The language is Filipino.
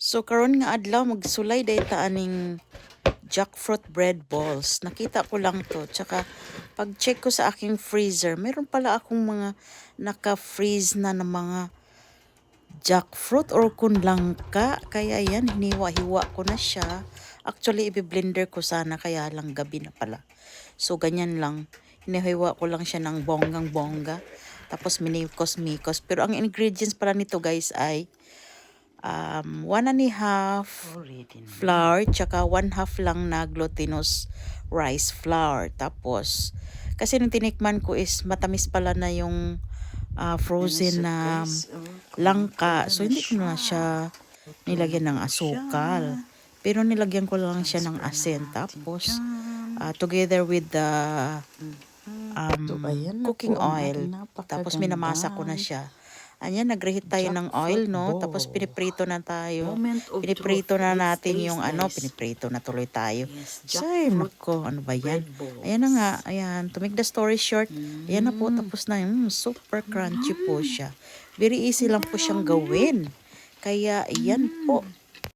So karon nga adlaw magsulay dayta aning jackfruit bread balls. Nakita ko lang to. Tsaka pag check ko sa aking freezer, meron pala akong mga naka-freeze na ng mga jackfruit or kunlangka. Kaya yan, hiniwa-hiwa ko na siya. Actually, i-blender ko sana kaya lang gabi na pala. So ganyan lang. Hinihiwa ko lang siya ng bonggang-bongga. Tapos minikos-mikos. Pero ang ingredients pala nito guys ay 1.5 flour, tsaka 1/2 lang na glutinous rice flour. Tapos, kasi nung tinikman ko is matamis pala na yung frozen na langka. So, hindi ko na siya nilagyan ng asukal. Pero nilagyan ko lang siya ng asin. Tapos, together with the cooking oil. Tapos, minamasa ko na siya. Ayan, nag-reheat tayo ng oil, no? Tapos piniprito na tayo. Piniprito na natin yung piniprito na tuloy tayo. Say, nako, ano ba yan? Ayan na nga, ayan. To make the story short, ayan na po, tapos na yun. Super crunchy po siya. Very easy lang po siyang gawin. Kaya, ayan po.